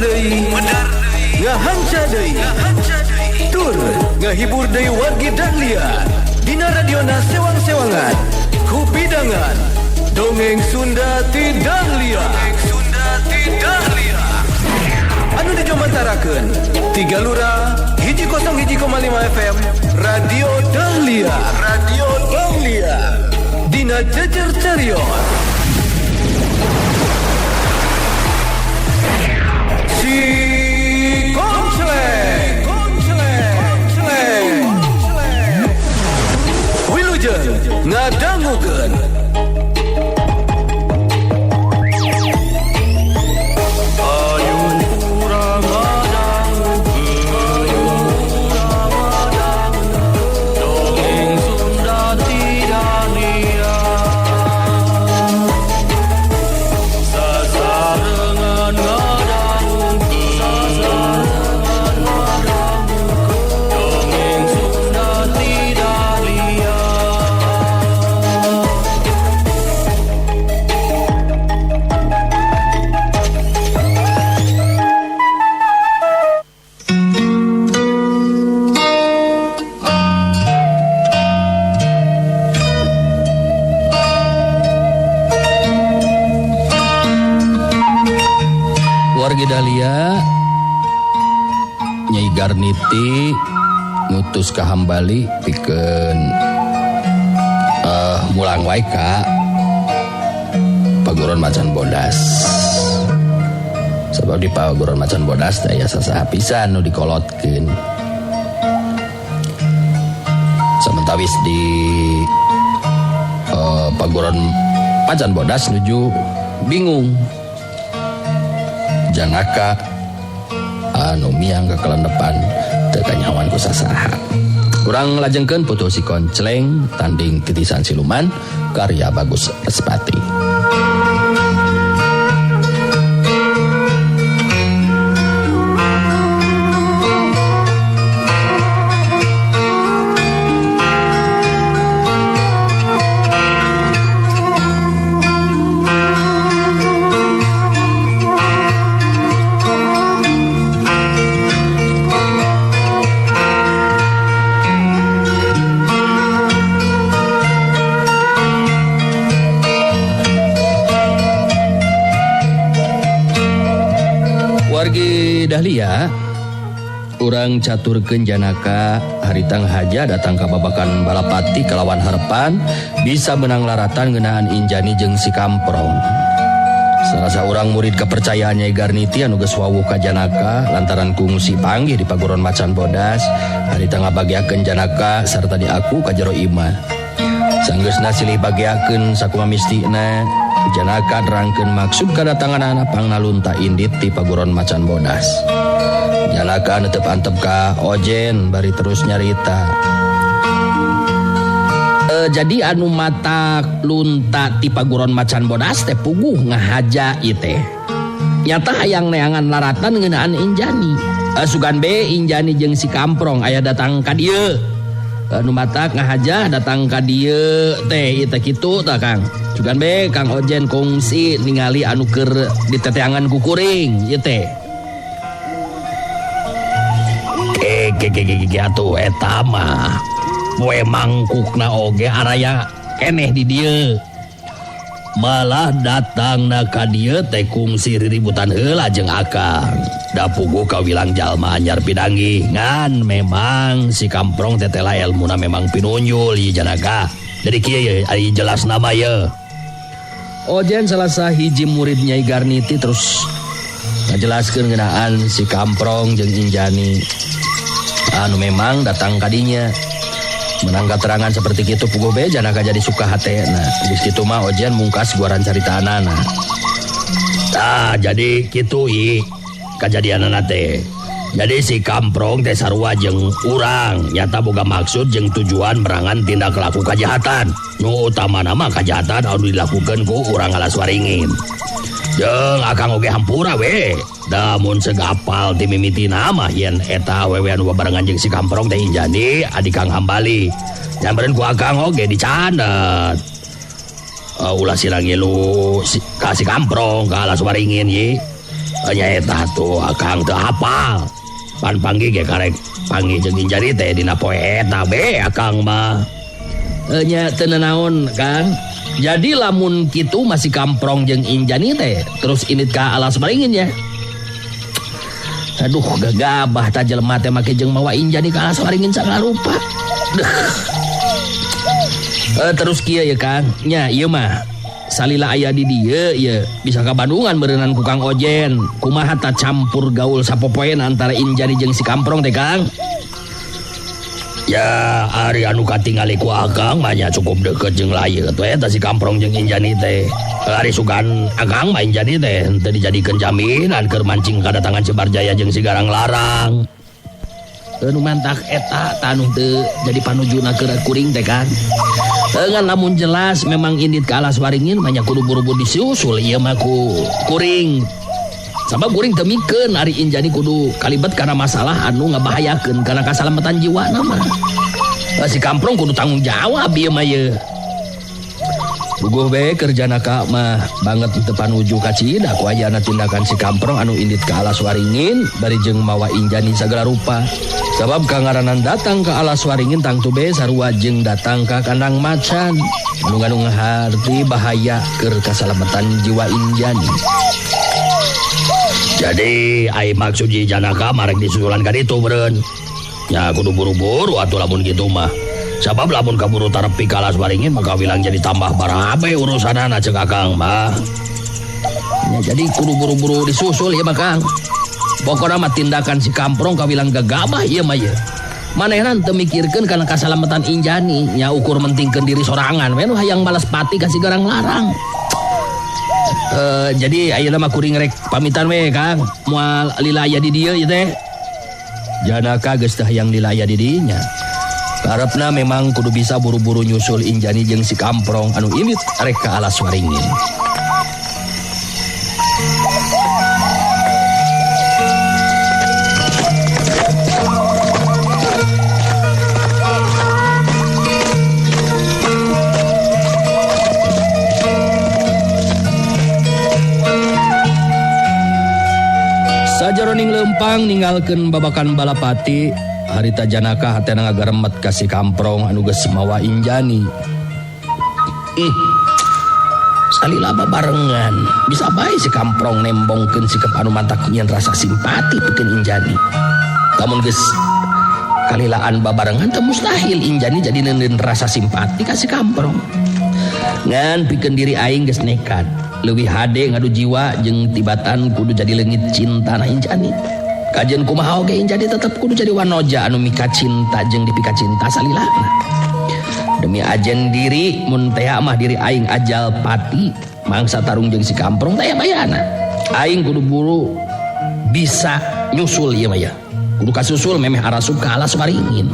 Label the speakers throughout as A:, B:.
A: deui, ngahanca deui, tur ngahibur deui wargi Dahlia dina radiona sewang-sewangan ku pidangan dongeng Sunda ti Dahlia. Anu dijomantarakeun tiga lura 101,5 FM Radio Dahlia. Dina jejer carios si Konceleng Wilujeng ngadangukeun.
B: Dahlia Nyai Garniti ngutus ka Hambali pikeun mulang wae ka Paguron Macan Bodas. Sebab di Paguron Macan Bodas teh aya sasaha pisan nu dikolotkeun. Samentawis di Paguron Macan Bodas nuju bingung. Janaka anu miang ke kelendepan teu kanyawan ku sasaha. Urang lajengkeun putu si Konceleng tanding titisan siluman karya Bagus Espati. Dahlia urang caturkeun Janaka haritang haja datang ka babakan Balapati kalawan harapan bisa menang laratan ngeunaan Injani jeung si Kamprong. Sarasa urang murid kepercayaan Nyai Garniti anu geus wawuh ka Janaka lantaran kungsi panggih di Paguron Macan Bodas harita ngabagiakeun Janaka sarta diaku ka jero imah. Sanggeusna silih bagiakeun sakumaha mistina Janaka nerangkeun maksud kadatangan anak pangnalunta indit ti Paguron Macan Bodas. Janaka netep-antep ka Ojen bari terus nyarita. Jadi anu mata lunta ti Paguron Macan Bodas teh puguh ngahaja ieu teh. Nyata hayang neangan laratan ngeunaan Injani. Sugan be Injani jeung si Kamprong aya datang ka dieu. Anu mata ngahaja datang ka dieu teh ieu teh kitu tah Kang. Sugan be Kang Ojen kongsi ningali anu keur diteteangan ku kuring ieu teh. Atuh eta mah poe mangkukna oge araya keneh di dieu. Malah datangna ka dieu teh kungsi riributan heula jeung Akang. Da puguh ka wilang jalma anyar pidanggih ngan memang si Kamprong teh tela elmuna memang pinunjul ieu Janaka. Jadi kieu ye ari jelas nama ye. Ojen salah sahiji murid Nyai Garniti terus ngajelaskeun ngeunaan si Kamprong jeung Injani anu memang datang kadinya menang keterangan seperti itu puguh be Janaka jadi suka hatena. Di situ mah Ojen mungkas guaran caritaanana. Jadi kitu kajadianana teh. Jadi si Kamprong teh sarua jeung urang nyata boga maksud jeung tujuan merangan tindak laku kajahatan. Nu utamana mah kajahatan anu dilakukeun ku urang Alaswaringin. Jeung Akang oge hampura we. Da mun segapal ti mimitina mah yen eta awewe anu babarengan jeung si Kamprong teh Injani adik Kang Hambali. Nyampereun ku Akang oge dicadet. Ulah sirang ngilu ka si Kamprong ka Alaswaringin ye. Nya eta tuh akang teu hafal. Pan panggih ge karek panggih jeung Injani teh dina poe eta be akang mah. Nya teu naon Kang. Jadi lamun kitu masih kamprong jeung Injani teh terus init ka alas maringin ya. Aduh gagabah ta jelema teh make jeung mawa Injani ka alas maringin sagala rupa. Terus kieu ya Kang. Nya ieu mah salila aya di dieu ya bisa ka Bandungan beureunan ku Kang Ojen. Kumaha ta campur gaul sapopoen antara Injani jeung si kamprong teh Kang? Ya ari anu katingali ku akang mah nya cukup deukeut jeung layeut we eta si kamprong jeung Injani teh. Ari sugan akang mah Injani teh teu dijadikeun jaminan keur mancing kadatangan Jebar Jaya jeung si Garang Larang. Nu mantak eta tanu teu jadi panujuna keur kuring teh Kang. Ngan lamun jelas memang indit ke alas waringin banyak kudu buru-buru disusul ieu mah ku kuring. Sabab kuring teu mikeun ari Injani kudu kalibet karena masalah anu ngabahayakeun kana kasalamatan jiwana mah. Si kamprong kudu tanggung jawab ieu mah ye. Buguh we kerjana ka mah banget teu panuju ka cida ku ayana tindakan si kamprong anu indit ke alas waringin bari jeung mawa Injani sagala rupa. Sabab kangaranan datang ke alas waringin tangtu be sarua jeung datang ka kandang macan anu ngandung harti bahaya keur kasalamatan jiwa Injani. Jadi ai maksud Janaka marek disusulan ka ditu beureun. Ya kudu buru-buru atuh lamun kitu mah. Sabab lamun kaburu tarepi ka alas waringin maka wilang jadi tambah barabe urusanana ceuk akang mah. Ya jadi kudu buru-buru disusul ya mah Kang. Pokoknya mah tindakan si kamprong kawilang gagabah ieu mah ye. Manehan teu mikirkeun kana kasalamatan Injani, nya ukur mentingkeun diri sorangan we nu hayang males pati ka si Garang Larang. Jadi ayeuna mah kuring rek pamitan we Kang, moal lila aya di dieu ieu teh. Janaka geus teu hayang lila aya di dinya. Karepna memang kudu bisa buru-buru nyusul Injani jeung si kamprong anu indit rek ka alas waringin. Sajaroning lempang ninggalkeun babakan balapati harita Janaka hatena ngagaremet ka si kamprong anu geus mawa Injani. Salila babarengan bisa bae si kamprong nembongkeun sikep anu mantak nyen rasa simpati pikeun Injani. Lamun geus kalilaan babarengan teu mustahil Injani jadi neuneun rasa simpati ka si kamprong. Ngan pikeun diri aing geus nekat leuwih hade ngadu jiwa jeung tibatan kudu jadi leungit cinta na Injani. Kajen kumaha oge Injani tetep kudu jadi wanoja anu mika cinta jeung dipika cinta salilana. Demi ajen diri mun teh mah diri aing ajal pati mangsa tarung jeung si kamprong teh bayana. Aing kudu buru bisa nyusul ieu mah ya. Kudu kasusul memeh arasup ka alas waringin.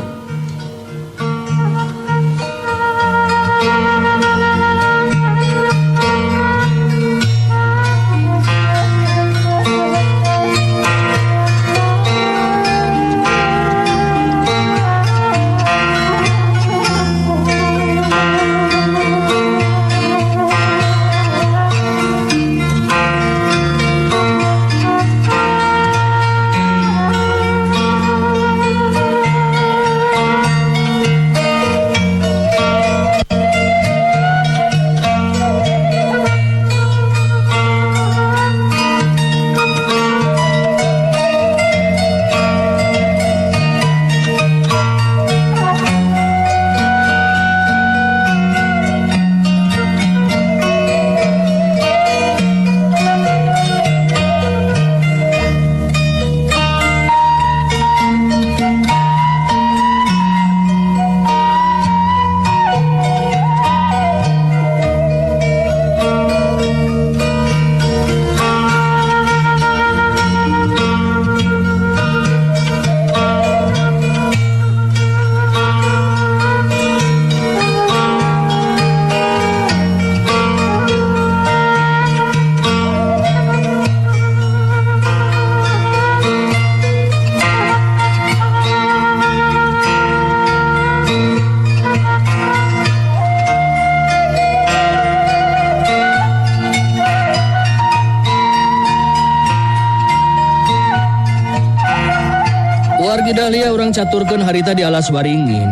B: Wargi Dahlia urang caturkeun harita di alas waringin.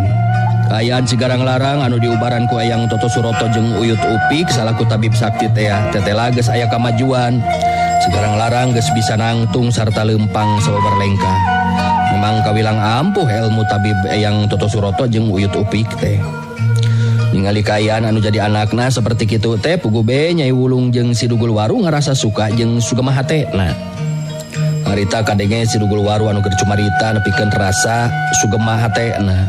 B: Kaayaan Cigarang Larang anu diubaran ku Eyang Toto Suroto jeung Uyut Upik salaku tabib sakti teh tetela geus aya kamajuan. Cigarang Larang geus bisa nangtung sarta lempang sababar lengkah. Memang kawilang ampuh ilmu tabib Eyang Toto Suroto jeung Uyut Upik teh. Ningali kaayaan anu jadi anakna seperti kitu teh pugu be Nyai Wulung jeung Si Dugul Waru ngarasa suka jeung sugema hatena. Harita kadenge Si Dugul Waru anu keur cumarita nepikeun rasa sugema hatena.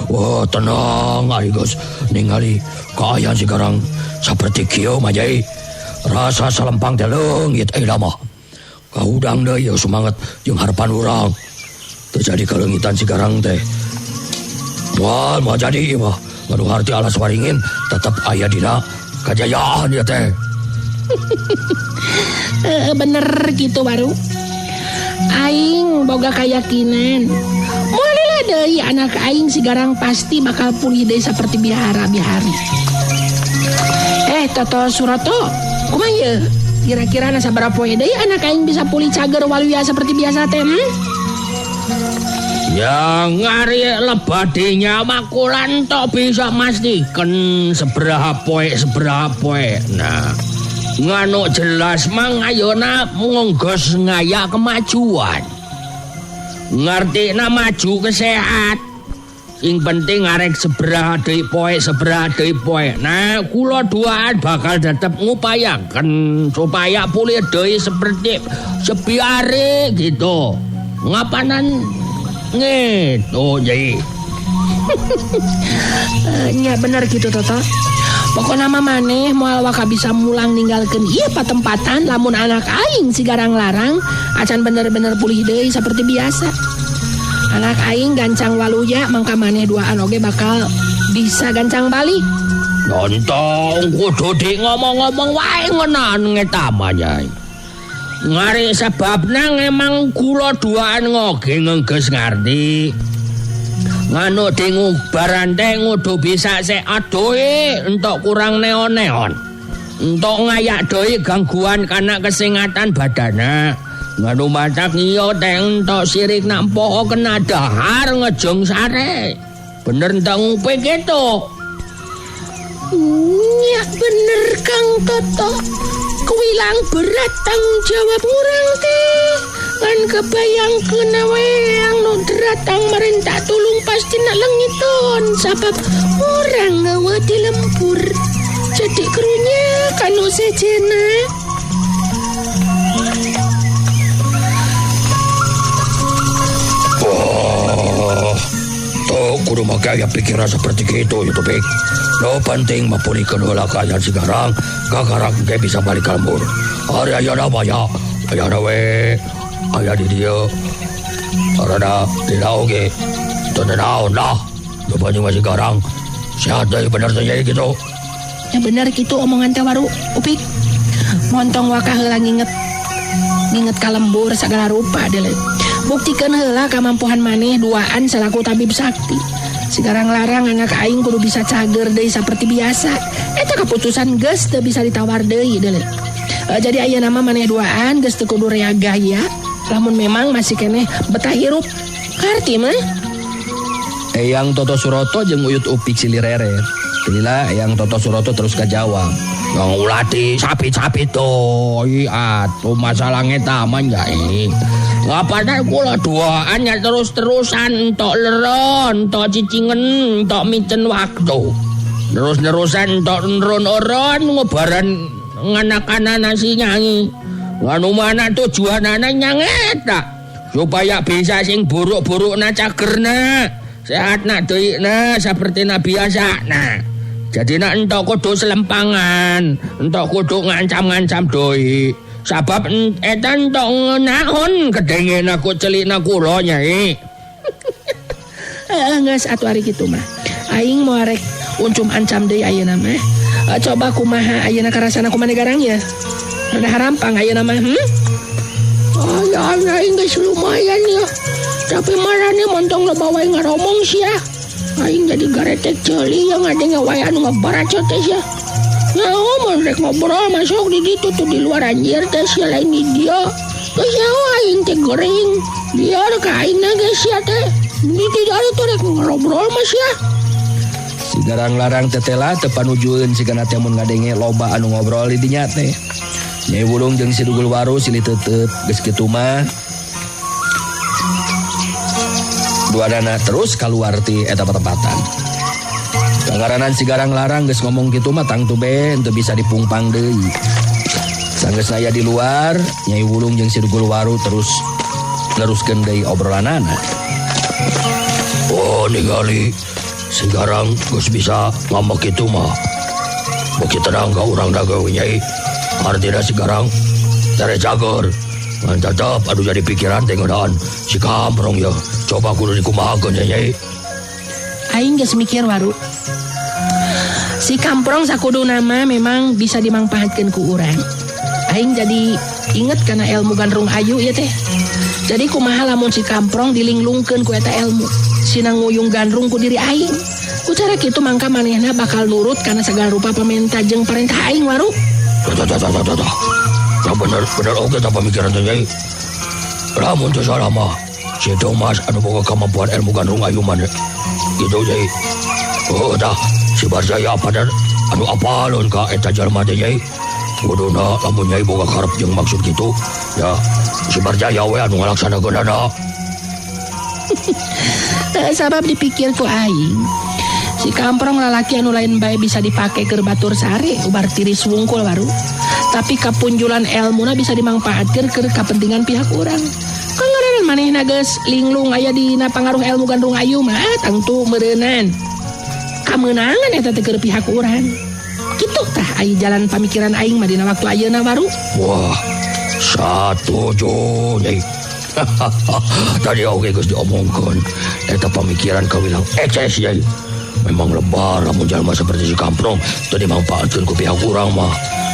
B: Wah tenang ari geus ningali kaayaan Cigarang saperti kieu mah Jai. Rasa salempang teh leungit ayeuna mah. Kaudang deui semangat jeung harapan urang. Teu jadi kaleungitan Cigarang teh. Wah, mah jadi mah nganu harti alas waringin tetep aya dina kajayaan ya teh.
C: Bener gitu Waru. Aing boga kayakinan moal deui anak aing Cigarang pasti bakal pulih deui saperti bihara-bihari. Toto Suroto, kumaha ye? Kira-kira na sabaraha poe deui anak aing bisa pulih cager waluya seperti biasa teh?
B: Yang ngari lebadinya makulan tok bisa mastikeun sabaraha poe. Nah, nganu jelas mang ayeuna munggos ngaya kemajuan. Ngartina maju kesehat. Sing penting arek sabaraha deui poe. Nah, kula duaan bakal tetep ngupayaken supaya pulih deui seperti sebiare gitu. Ngapanan gitu Jai.
C: Nya bener gitu Toto. Pokona mah maneh moal waka bisa mulang ninggalkeun ieu patempatan lamun anak aing Cigarang Larang acan bener-bener pulih deui saperti biasa. Anak aing gancang waluya mangka maneh duaan oge bakal bisa gancang balik.
B: Nontong kudu di ngomong-ngomong wae ngeunaan ngeta mah Jai. Ngari sebabna emang kula duaan ngoge ngengges ngarti. Nganu di ngubaran teh ngudu bisa sehat doi entuk kurang neon-neon. Entuk ngayak doi gangguan kana kesehatan badana. Nganu matak iyo teh entuk sirik nampoho kena dahar ngejong sare. Bener entuk ngupi gitu.
C: Ya bener Kang Toto. Kuwilang berat tanggung jawab urang teh. Kan kebayangkeun we yang nu datang merintah tulung pasti nak lengiton sabab urang ngawa di lempur. Jadi kerunya kanu sejena.
B: Kudu make aya pikiran seperti itu ya Topik. No penting mapulihkeun heula kaayaan Cigarang, kagarang ge bisa balik ka lembur. Ari ayeuna mah ya, ayeuna we aya di dieu. Arana dina oge teu naon lah. Bapanya masih Cigarang. Sehat deui bener teh jadi gitu.
C: Ya bener gitu omongan teh Waru, Upik. Montong waka heula nginget ka lembur sagala rupa deuleu. Buktikeun heula kamampuhan maneh duaan salaku tabib sakti. Cigarang Larang anak aing kudu bisa cager deui saperti biasa. Eta keputusan geus teu bisa ditawar deui deuleu. Jadi ayeuna mah maneh duaan geus teu kudu rea gaya. Lamun memang masih keneh betah hirup. Karti mah
B: Eyang Toto Suroto jeung Uyut Upik silireret. Lila Eyang Toto Suroto terus kajawab. Ngulati sapi-sapi to, atuh masalah ngeta mah Jai. Ngapanan kula duaan nya terus-terusan entok leron, entok cicingen, entok micen waktu. Terus-terusan entok neron-neron ngobaran nganak-anak si Nyai. Nganu mana tujuanana nyangeta supaya bisa sing buruk-burukna cagerna, sehatna deukna sapertina biasana. Jadi nak entok kudu selempangan, entok kudu ngancam-ngancam doi. Sabab eta entok naon kedengen aku celikna kula Nyai.
C: Geus atuh ari kitu mah. Aing mau arek uncum ancam deui ayeuna mah. Coba kumaha ayeuna karasana kumaha garang ya. Rada harampang ayeuna mah. Oh ya aing geus lumayan ya. Tapi marane montong loba wae ngaromong sia. Aing jadi garetek ceuli yang ada wae anu ngabaracot teh sia. Nah, mun rek ngobrol masuk di ditu tuh di luar anjir teh sia lain di dia. Kaya aing teh goreng. Biar ka aing na geus sia teh. Di tidak itu rek ngobrol mas ya.
B: Si garang-larang tetela teu panujueun sigana teh mun ngadenge loba anu ngobrol di dinya teh. Nyai Wulung jeung si Dugul Waru silih teuteup geus kitu mah. Duanana terus kaluar ti eta patempatan. Kangaranan si garang-larang geus ngomong kitu mah tang tube teu bisa dipungpang deui. Sanggeus aya di luar, Nyai Wulung jeung si Dugul Waru terus neruskeun deui obrolanana. Oh, ningali si garang geus bisa ngambek kitu mah. Beki tenang ka urang dagang Nyai. Artina si garang tere cager. Ngan tetep adu jadi pikiran teh ngeunaan si Kamprong ya. Coba kudu dikumahakeun ya Nyai.
C: Aing geus mikir Waru. Si Kamprong sakuduna mah memang bisa dimangpaatkeun ku urang. Aing jadi inget karena ilmu gandrung ayu ya teh. Jadi kumaha lamun si Kamprong dilinglungkeun ku eta ilmu. Sina nguyung gandrung ku diri aing. Ku cara kitu mangka manehna bakal nurut kana sagala rupa pamerintah jeung parentah aing Waru.
B: Ya bener oke tak pemikiran teh Nyai. Lamun teu salah mah si Domas anu boga kemampuan ilmu gandrung ayu mah gitu Nyai. Oh tah si Barjaya pada anu apalun ka eta jalma teh Nyai. Kuduna lamun Nyai boga karep jeung maksud kitu ya si Barjaya we anu ngalaksanakeunana.
C: Sabab dipikir ku aing si Kamprong lalaki anu lain bae bisa dipake keur batur sare ubar tiris wungkul Waru. Tapi kapunjulan ilmuna bisa dimangpaatkeun keur kapentingan pihak urang. Kangaranan manehna geus linglung aya dina pangaruh ilmu gandrung ayu mah tangtu meureunan. Kamenangan eta teh keur pihak urang. Kitu tah aya jalan pamikiran aing mah dina waktu ayeuna Waru.
B: Wah, satuju Nyai. Tadi oge geus diomongkeun eta pamikiran kawilang ekses Nyai. Memang lebar lamun jalma seperti si Kamprong teu dimangpaatkeun ku pihak urang mah.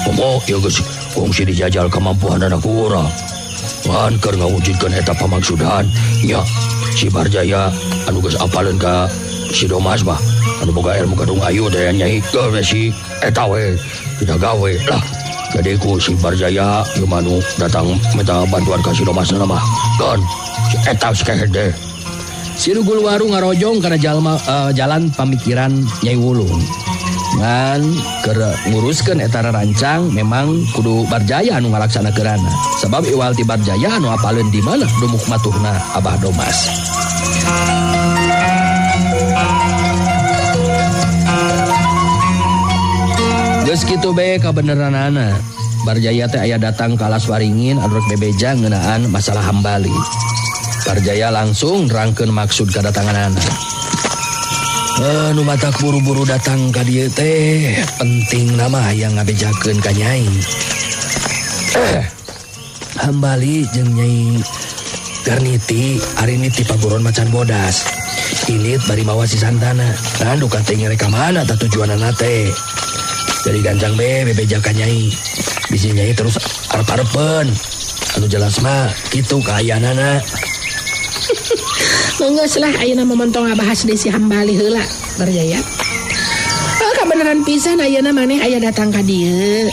B: Komo ieu geus kongsi dijajal kemampuanna ku urang. Ngan keur ngawujudkeun eta pamaksudan nya si Barjaya anu geus apaleun ka si Domas mah anu boga ilmu gandrung ayu teh Nyai gawe si eta we tidak gawe lah. Jadi ku si Barjaya ieu manu datang minta bantuan ka si Domas mah kan si eta sakehede. Si Dugul Waru ngarojong kana jalan pamikiran Nyai Wulung. Ngan keur nguruskeun eta rancang memang kudu Barjaya anu ngalaksanakeunana. Sabab iwal ti Barjaya anu apaleun di mana dumuk matuhna Abah Domas. Geus kitu bae kabeneranana. Barjaya teh aya datang ka alas waringin anu rek bebeja ngeunaan masalah Hambali. Barjaya langsung nerangkeun maksud kedatanganana. Nu matak buru-buru datang ka dieu teh penting nama yang ngabejakeun ka Nyai. Hambali jeung Nyai Garniti ari ini ti paburon macan bodas. Ilit bari mawa si Santana. Anu katanya rek ka mana tah tujuanana teh. Jadi gancang bebeja ka Nyai. Bisi Nyai terus arep-arepen. Anu jelas mah kitu kaayanana.
C: Geus lah ayeuna momontong ngabahas deui si Hambali heula Barjaya. Kabeneran pisan ayeuna maneh aya datang ka dieu.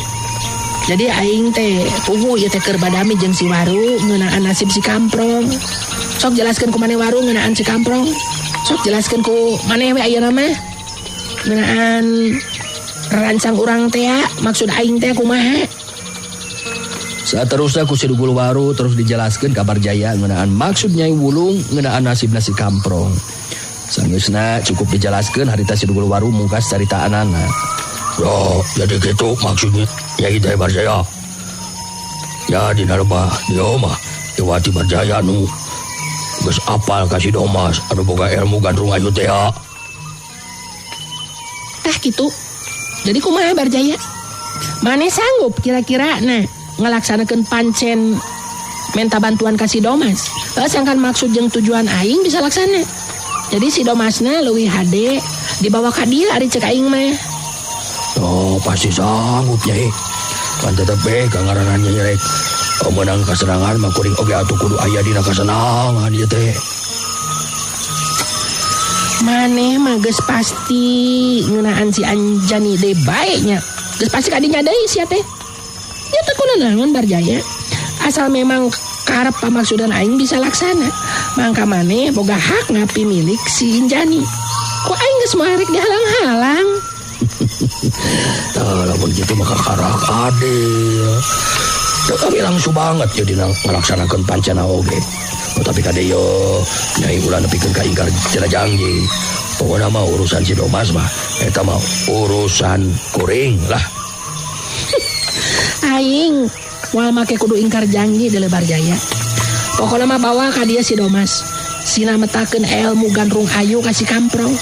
C: Jadi aing teh puguh ieu teh keur badami jeung si Waru ngeunaan nasib si Kamprong. Sok jelaskeun ku maneh Waru ngeunaan si Kamprong. Sok jelaskeun ku maneh we ayeuna mah ngeunaan rancang urang teh maksud aing teh kumaha.
B: Saterusna ku si Dugul Waru terus dijelaskeun ka Barjaya ngeunaan maksud Nyai Wulung ngeunaan nasibna si Kamprong. Sanggeusna cukup dijelaskeun harita si Dugul Waru mungkas caritaanana. Yo, jadi gitu maksudnya Nyai teh Barjaya. Ya dina lebah dieu mah iwati Barjaya nu geus apal ka si Domas anu boga ilmu gandrung ayu teh.
C: Tah kitu. Jadi kumaha Barjaya? Maneh sanggup kira-kira ngalaksanakeun pancen minta bantuan ka si Domas. Sangkan maksud jeung tujuan aing bisa laksana. Jadi si Domasna leuwih hade dibawa ka dieu ari cek aing mah.
B: Oh, pasti sanggup Nyai. Kan tetep bae kangaranan Nyai rek menang kasenangan mah kuring oge atuh kudu aya dina kasenangan ieu teh.
C: Maneh mah geus pasti ngeunaan si Anjani deui bae nya. Geus pasti kadinya deui sia teh. Ya teu kunaon Barjaya. Asal memang karep pamaksudan aing bisa laksana. Mangka maneh boga hak ngapi milik si Injani. Kok aing geus moarek dihalang-halang?
B: Nah, lamun gitu maka karak adil. Kami langsung banget jadi ngelaksanakan pancana oge. Tapi kadeyo nyai ulah nepikeun ka ingkar cenah janji. Pokoknya mah urusan si Domas mah eta mah urusan kuring lah.
C: Aing moal make kudu ingkar janji di Lebar Jaya. Pokoknya mah bawa ka dia si Domas. Sina metakeun ilmu gandrung ayu ka si Kamprong.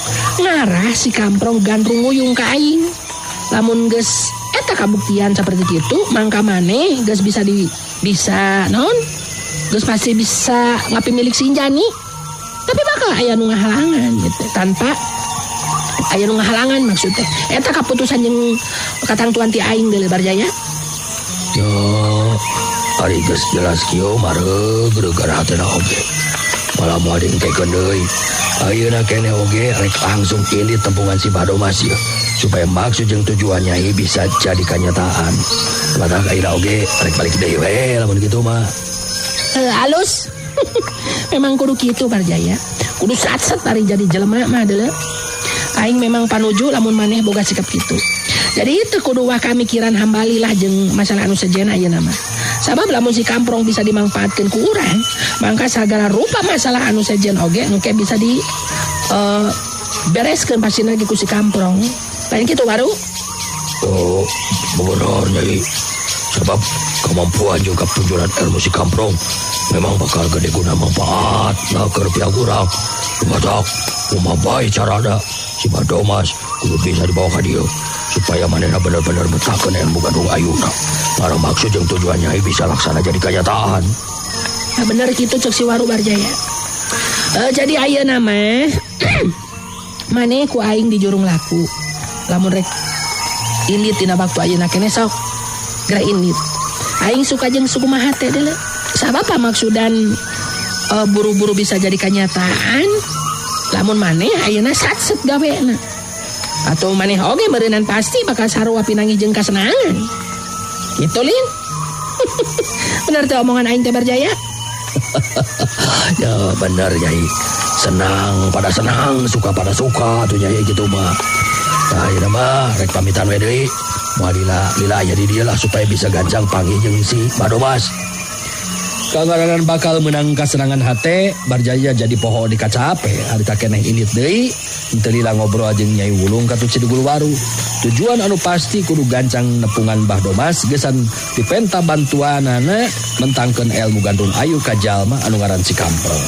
C: Ngarah si Kamprong gandrung nguyung ka aing. Lamun geus eta kabuktian seperti itu, mangka maneh geus bisa non? Geus pasti bisa ngapi milik si Injani. Tapi bakal aya nu ngahalangan gitu. Tanpa aya nu ngahalangan maksudnya. Eta kaputusan jeung katangtuan ti aing di Lebar Jaya.
B: Yo, ari geus jelas kieu mareg gara hatena oge. Malah moal diengkekeun deui. Ayeuna keneh oge rek langsung ini tempungan si Badomas ya. Supaya maksud jeung tujuan Nyai bisa jadi kenyataan. Matak ayeuna oge rek balik deui we lamun kitu mah.
C: Halus. Memang kudu kitu Barjaya. Kudu satset ari jadi jelema mah deuleu. Aing memang panuju lamun maneh boga sikap kitu. Jadi itu kudu wah kamikiran hambalilah jeung masalah anu sejen ayeuna mah. Sabab lamun si Kamprong bisa dimanfaatkeun ku urang, mangka sagala rupa masalah anu sejen oge engke bisa di bereskeun pasina ge ku si Kamprong. Lain kitu baru.
B: Oh, benar Nyai. Sebab kemampuan juga ketujuan ilmu si Kamprong memang bakal gede guna manfaat nah keur pihak urang. Matak kumaha bae carana si Badomas kudu bisa dibawa ka dieu supaya manehna bener-bener betakeun ilmu gandrung ayuna. Para maksud jeung tujuan Nyai bisa laksana jadi kenyataan.
C: Nah, bener kitu cek si Waru Barjaya. Jadi ayeuna mah maneh ku aing di jurung laku. Lamun rek indit tina waktu ayeuna keneh sok geura indit. Aing suka jeung sukumaha teh deuleu. Sabab pamaksudan buru-buru bisa jadi kenyataan. Lamun maneh ayeuna satset gaweana. Atau maneh oge meureunnan pasti bakal sarua pinangih jeung kasenangan. Gitu Lin. Bener teh omongan aing teh Barjaya.
B: Ya bener Nyai. Senang pada senang, suka pada suka tuh Nyai gitu mah. Nah, ieu mah rek pamitan we deui. Moal lila jadi dia lah supaya bisa gancang panggih jeung si Badomas. Kangarangan bakal menang kasenangan hate, Barjaya jadi poho di kaca ape. Harita keneh indit deui, henteu lila ngobrol jeung Nyai Wulung katu Cidugul Waru. Tujuan anu pasti kudu gancang nepungan Badomas gesan dipenta bantuanana mentangkeun ilmu gandrung ayu ka jalma anu ngaran si Kamprong.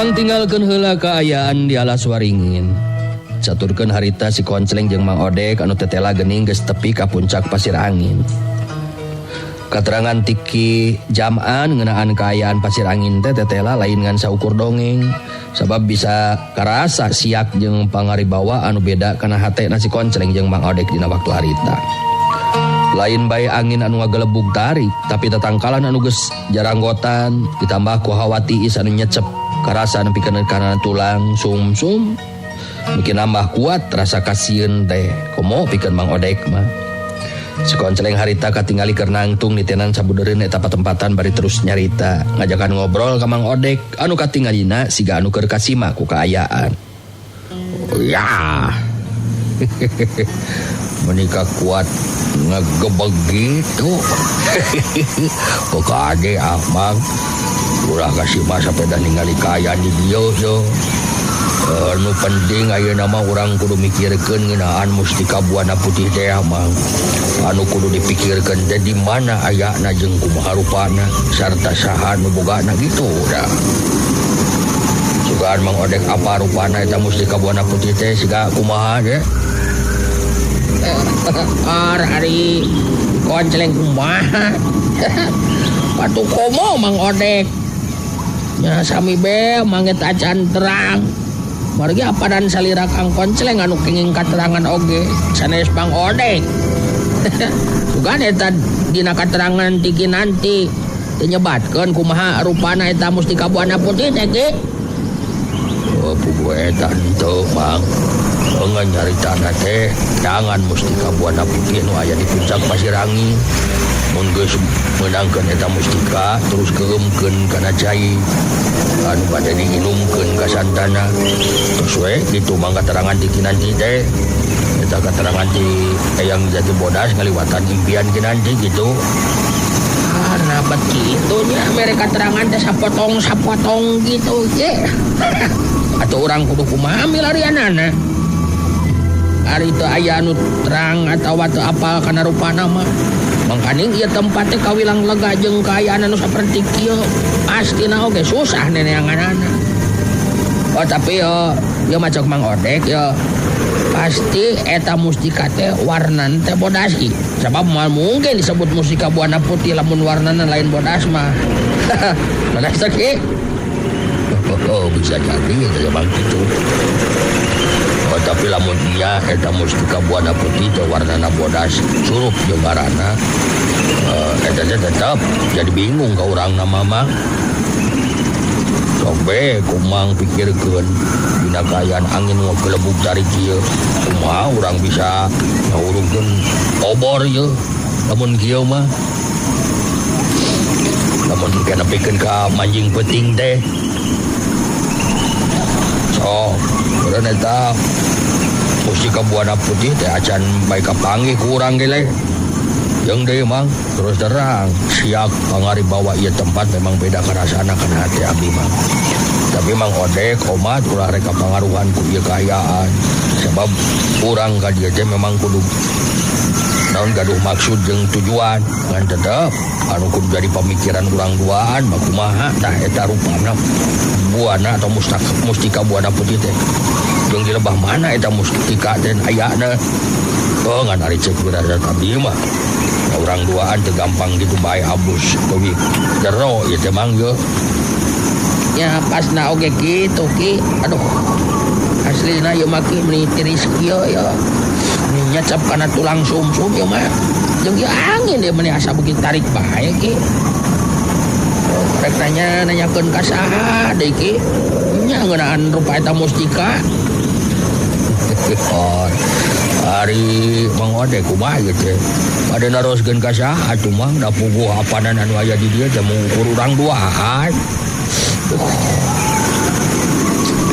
B: Urang tinggalkeun heula kaayaan di alas waringin. Caturkeun harita si Konceleng jeung Mang Odek anu tetela geuning geus tepi ka puncak Pasir Angin. Katerangan tiki Jaman ngeunaan kaayaan Pasir Angin teh tetela lain ngan saukur dongeng, sabab bisa karasa siak jeung pangaribawa anu beda kana hatena si Konceleng jeung Mang Odek dina waktu harita. Lain bae angin anu ngagelebug tarik, tapi tatangkalan anu geus jaranggotan ditambah ku hawa tiis anu nyecep karasa nepikeun kana tulang sumsum bikin nambah kuat rasa kasieun teh komo pikeun Mang Odek mah. Si Konceleng harita katingali keur nangtung di tenan sabudeureun eta patempatan bari terus nyarita ngajakan ngobrol ka Mang Odek anu katingalina siga anu keur kasimak ku kaayaan. Oh, ya. Menikah kuat ngegebeg gitu. Pokoknya Mang ulah kasih masa peda ningali kaayaan di dia yo. Nu penting ayeuna mah urang kudu mikirkeun ngeunaan Mustika Buana Putih teh Mang. Anu kudu dipikirkeun teh di mana ayana jeung kumaha rupana sarta saha nu bogana gitu dah. Sugaan Mang Odek apa rupana eta Mustika Buana Putih teh siga kumaha teh? Hari Konceleng kumaha patu komo Mang Odek nya sami be manget acan terang margi apa dan salira Kang Konceleng anu kenging katerangan oge sanes Mang Odek. Sugan eta dina katerangan tiki nanti nyebatkeun kumaha rupana eta Mustika Buana Putih teh ge. Oh pugu eta henteu Mang. Engan nyarita teh jangan Mustika Buana Putih nu aya di puncak Pasir Angin. Mun geus meunangkeun eta mustika terus keumkeun kana cai anu bade diinumkeun ka santana. Terus we kitu mangga terangan ti kinanti teh. Eta katerangan ti Eyang Jati Bodas ngaliwatan impian kinanti gitu. Karena begitu nya mere katerangan teh sapotong gitu ge. Atuh urang kudu kumaha milarianana. Ari teu aya anu terang atawa teu apal kana rupana mah. Mangkaning ieu tempat teh kawilang lega jeung kaayaan anu saperti kieu pastina oge susah neneanganana. Oh tapi yo macok Mang Odek yo pasti eta mustika teh warnan teh bodas ki. Sabab moal mungkin disebut Mustika Buana Putih lamun warnana lain bodas mah. Bodas teh ki. Oh bisa jadi ya Bang kitu. Oh, tapi lamun iya eta Mustika Buana Putih teh warnana bodas surup jeung ngaranna eta teh tetep jadi bingung ka urang nama mah. Sok be kumang pikirkeun dina kaayaan angin nu gelebug dari kieu kumaha urang bisa ngurungkeun obor ieu lamun kieu mah. Lamun kana pikeun ka manjing peuting teh. So urang eta Mustika Buana Putih teh acan bae kapanggih ku urang ge le. Jeung deui Mang terus terang siak pangaribawa ieu tempat memang beda karasana kana hati abdi Mang. Tapi Mang Odek omat ulah rek kapangaruhan ku ieu kaayaan sebab urang ka dieu teh memang kudu naon gaduh maksud jeung tujuan ngan tetep anu kudu jadi pemikiran urang duaan mah kumaha tah eta rupana buana atau Mustika Buana Putih teh. Jeung di lebah mana eta mustika teh ayana. Oh ngan ari cek wirasat abdi mah. Urang duaan teu gampang gitu bae abus kowi jero ieu teh Mang yo. Ya pasna oge kitu ki. Aduh. Aslina ieu mah ki meuni tiris kieu ya. Nyacap kana tulang sumsum ya mah. Jeung ieu angin dia meuni asa begitu tarik bae ki. Rek nanyakeun ka saha deui ki? Nya ngeunaan rupa eta mustika. Ari Mang Odek kumaha ieu teh? Bade naroskeun ka saha atuh Mang da puguh apanan anu aya di dieu teh mengukur urang duaan.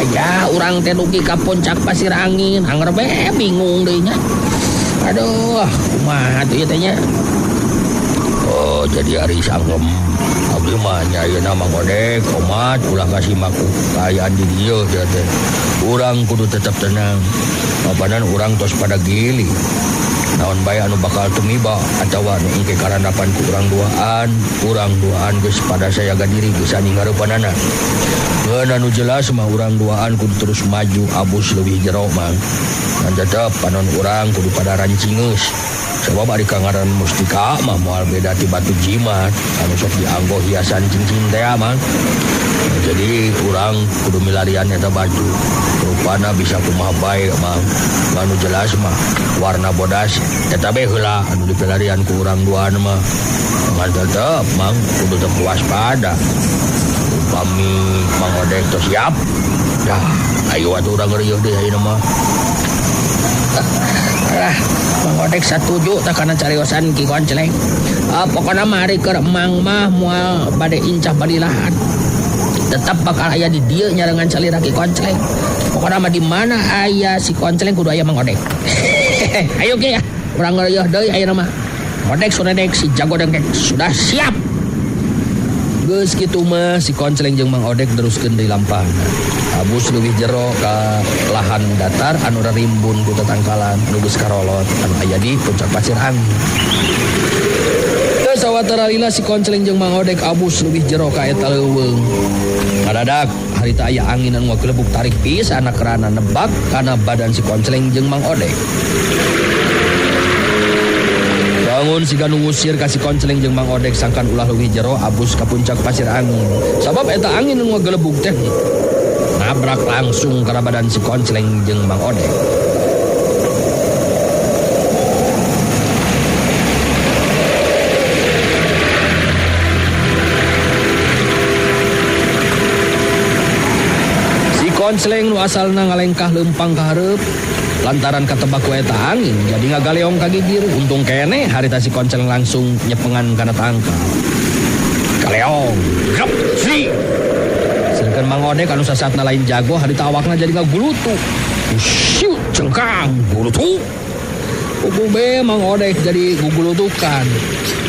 B: Aya urang teh dugi ka puncak Pasir Angin, anger be bingung deui nya. Aduh, kumaha tuh ieu teh nya? Oh, jadi ari sangem Abi mah nyayeuna Mang Odek komat ulah kasih maku kayaan di dieu teh. Urang kudu tetap tenang. Papanan urang tos pada gili. Naon bae anu bakal tumiba atawa nu engke karandapan ku urang duaan geus pada sayaga diri geus ani ngarupanana. Ngeun anu jelas mah urang duaan kudu terus maju abus leuwih jero Mang. Ngan tetep panon urang kudu pada rancingeus. Sebab ari kangaran mustika mah moal beda ti batu jimat anu sok dianggo hiasan cincin teh Mang. Jadi urang kudu milarian eta baju. Rupana bisa kumaha bae Mang. Anu jelas mah warna bodas eta bae heula anu dipilarian ku urang duaan mah. Ngan tetep Mang kudu teu waspada. Upami Mang Odek tos siap. Dah, ayo atuh urang ngeureuyeuh deui ayeuna mah.
C: Mang Odek satuju tak kana cariosan Ki Konceleng. Pokona mah ari keur Mang mah moal bade incah balilahan. Tetap bakal aya di dieu nyarengan salira Ki Konceleng. Pokona mah di mana aya si Konceleng kudu aya Mang Odek. Ayo ge ya, urang ngeureuyeuh deui ayeuna mah. Odek Sunedek si jago dengkek sudah siap. Geus kitu mah si Konceleng jeung Mang Odek teruskeun deui lampahna. Abus leuwih jero ka lahan datar anu rimbun ku tatangkalan anu geus karolot anu aya di puncak Pasir Angin. Teu sawatara lila si Konceleng jeung Mang Odek abus leuwih jero ka eta leuweung. Ngadadak harita aya angin anu ngagelebuk tarik pisan kerana nebak kana badan si Konceleng jeung Mang Odek. Bangun siga nu ngusir ka si Konceleng jeung Mang Odek sangkan ulah leuwih jero abus ka puncak Pasir Angin. Sabab eta angin anu ngagelebuk teh nabrak langsung ke badan si Konceleng jeung Mang Odek. Si Konceleng nu asalna ngalengkah leumpang ka hareup lantaran katebak ku eta angin jadi ngagaleong ka gigir. Untung keneh harita si Konceleng langsung nyepengan kana tangkal. Kaleong, gap, si. Sedangkan Mang Odek anu sasatna lain jago harita awakna jadi ngagulutu. Syut cengkang gulutu. Ubube Mang Odek jadi gugulutukan.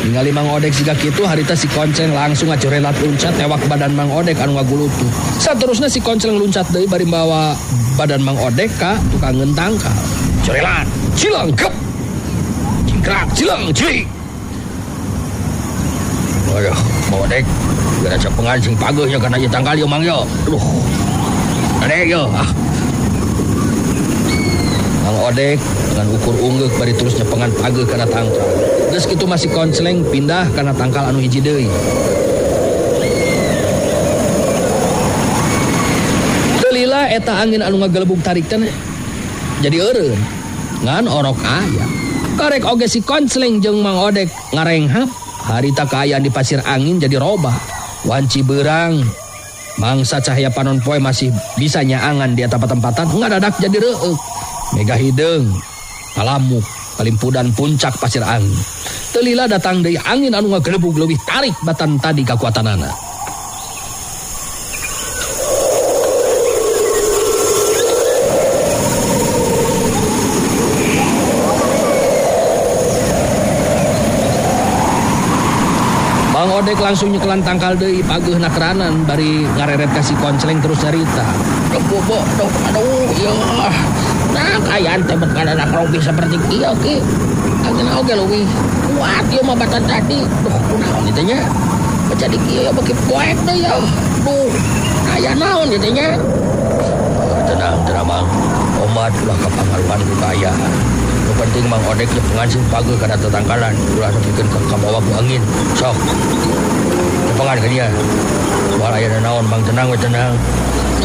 C: Ningali Mang Odek siga kitu harita si Konceleng langsung ngacorelat luncat tewak badan Mang Odek anu ngagulutu. Saterusna si Konceleng luncat deui bari bawa badan Mang Odek ka tukang tangkal. Corelat, cilang gep. Cingkrak, cilang cik. Aduh, Mang Odek gara cepengan sing pageuh nya kana ieu tangkal ieu Mang yo. Aduh. Adek yo. Mang Odek dengan ukur ungeuk bari terus nyepengan pageuh kana tangkal. Geus kitu masih Konceleng pindah kana tangkal anu hiji deui. Teu lila eta angin anu ngagelebuk tarik teh jadi eureun. Ngan orok aya. Karek oge si Konceleng jeung Mang Odek ngarenghap harita kaayaan di Pasir Angin jadi robah. Wanci beurang mangsa cahaya panon poe masih bisa nyaangan di atap tempatan ngadadak jadi reueuk. Mega hideung alamuk kalimpudan puncak Pasir Angin. Teu lila datang deui angin anu ngagelebug leuwih tarik batan tadi kakuatanana. Mang Odek langsung nyekelan tangkal deui pageuna keranan bari ngareret ka si Konceleng terus nyarita. Aduh, ya. Nah, kayaan teh bekadadak robi seperti kieu ki. Angin oge leuwih kuat ieu mah batan tadi. Duh, kunaon ieu teh nya? Jadi kieu beki poek deui ya. Duh, aya naon ieu teh nya? Tenang, Mang. Omat ulah kapangaruhan ku kaayaan. Nu penting Mang Odek nyepengan sing pageuh kana tetangkalan ulah nepikeun ka bawah ku angin. Sok. Nyepengan ka dieu. Moal aya naon Mang tenang we tenang.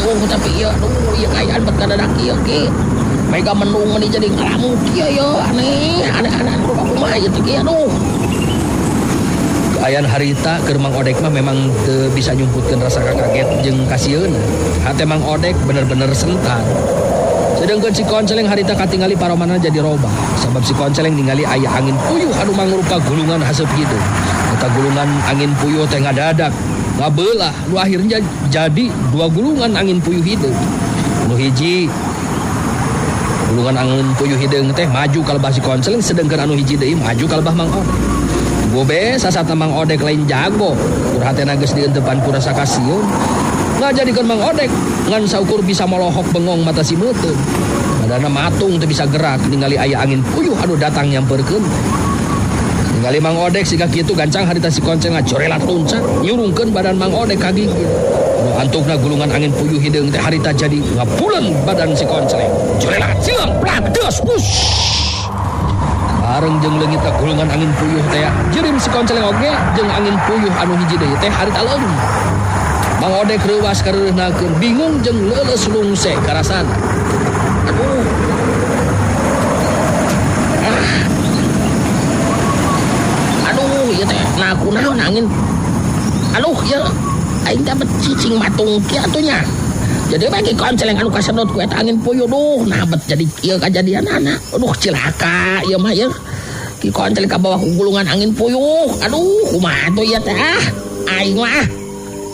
C: Tapi ieu kaayaan bekadadak kieu ki. Mega menung meni jadi ngalamun kieu yo aneh kumaha ieu teh kieu aduh. Kaayaan harita keur Mang Odek mah memang teu bisa nyumputkeun rasa kaget jeung kasieun. Hate Mang Odek bener-bener sentan. Sedangkan si Konceleng harita katingali paromana jadi robah. Sebab si Konceleng ningali aya angin puyuh anu mangrupa gulungan haseup kitu. Eta gulungan angin puyuh teh ngadadak ngabeulah nu akhirnya jadi dua gulungan angin puyuh hideung. Nu hiji gulungan angin puyuh hideung teh maju ka lebah si Konceleng sedangkan anu hiji deui maju ka lebah Mang Odek.
B: Gobe sasat Mang Odek lain jago. Kurhatena geus dieunteupan ku rasa kasieun. Ngajadikeun Mang Odek ngan saukur bisa melohok bengong mata si meuteun. Badana matung teu bisa gerak ningali aya angin puyuh anu datang nyamperkeun. Ningali Mang Odek siga kitu gancang harita si Konceng ngacorelat loncat nyurungkeun badan Mang Odek ka gigir. Anu antukna gulungan angin puyuh hideung teh harita jadi ngapulen badan si Konceng. Corelat silang plak deus wush. Bareng jeung leungitna gulungan angin puyuh teh jeureum si Konceng oge jeung angin puyuh anu hiji deui teh harita leung. Mang Odek reuwas kareureunahkeun bingung jeung leuleus lungse karasana. Aduh. Aduh ieu teh nah kunaon angin. Aduh ieu aing teh cicing matung kieu atuh nya. Jadi bagi Konceng anu kasedot ku eta angin puyuh duh nabet jadi ieu kajadianana. Aduh cilaka ieu mah ieu. Ki Konceng ka bawah ku gulungan angin puyuh. Aduh kumaha atuh ieu teh aing mah.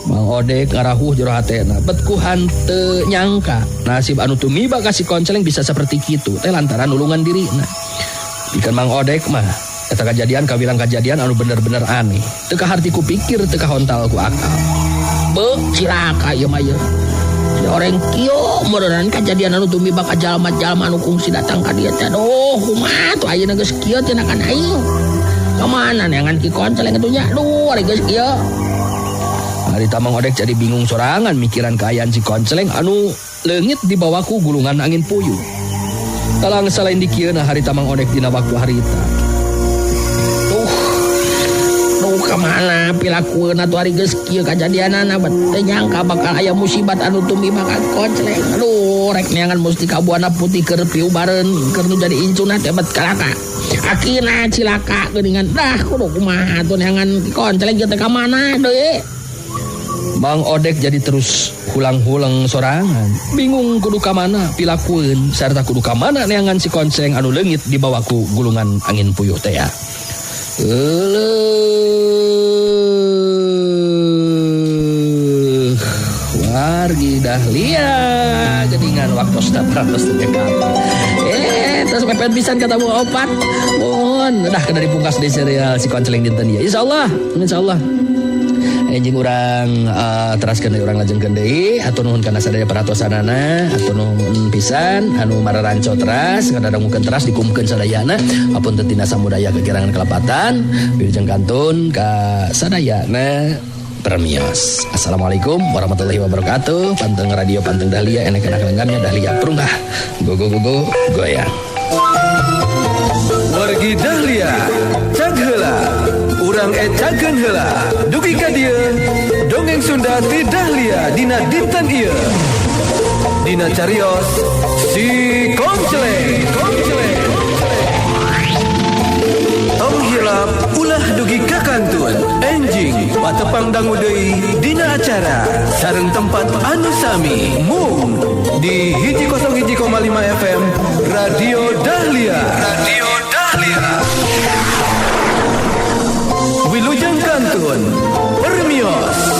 B: Mang Odek ngarahuh jero hatena bet ku hanteu nyangka nasib anu tumiba ka si Konceng bisa seperti kitu teh lantaran nulungan dirina. Pikeun Mang Odek mah eta kajadian kawilang kajadian anu bener-bener aneh. Teu kaharti ku pikir teu kahontal ku akal. Beuh cilaka ieu mah ieu. Orang kieu modern kejadian anu tumiba ka jalma-jalma anu kungsi datang ka dieu teh. Aduh, kumaha tuh ayeuna geus kieu teh nakan aing. Ka mana neangan ki Konceng atuh nya? Aduh, ari geus kieu. Harita Mang Odek jadi bingung sorangan mikiran kaayaan si Konceng anu leungit di bawah ku gulungan angin puyuh. Talang salain di kieu na harita Mang Odek dina waktu harita. Kemana pilakueun atuh ari geus kieu kajadianana bet teu nyangka bakal aya musibat anu tumiba ka Konceng. Aduh rek neangan musti kabuana putih keur piubareun keur nu jadi incuna teh bet kalaka. Akina cilaka geuningan dah kudu kumaha atuh neangan Konceng teh ka mana deui. Mang Odek jadi terus hulang-hulang sorangan, bingung kudu ka mana pilakueun sarta kudu ka mana neangan si Konceng anu leungit di bawah ku gulungan angin puyuh teh ya. Wargi Dahlia geuningan waktos dapratos teh kata. Terus mepet pisan ketemu opat. Mohon dah kada dipungkas di serial si Konceng dinten ieu. Insyaallah. Enjing urang teraskeun deui urang lajengkeun deui atuh nuhun kana sadaya paratosanana atuh nuhun pisan anu mararanco teras ngadadangukeun teras dikumkeun sadayana apunten tina samudaya kekirangan kelepatan wilujeng kantun ka sadayana permios. Assalamualaikum warahmatullahi wabarakatuh. Panteng radio Panteng Dahlia enek kana kelengannya Dahlia prunggah go goyang.
A: Wargi Dahlia cag heula urang ecakeun heula dugi ka dieu dongeng Sunda ti Dahlia dina dinten ieu dina carios si Konceng. Tong hilap ulah dugi ka kantun enjing patepang dangu deui dina acara sareng tempat anu sami mung di 101,5 FM Radio Dahlia. Wilujeng kantun permios.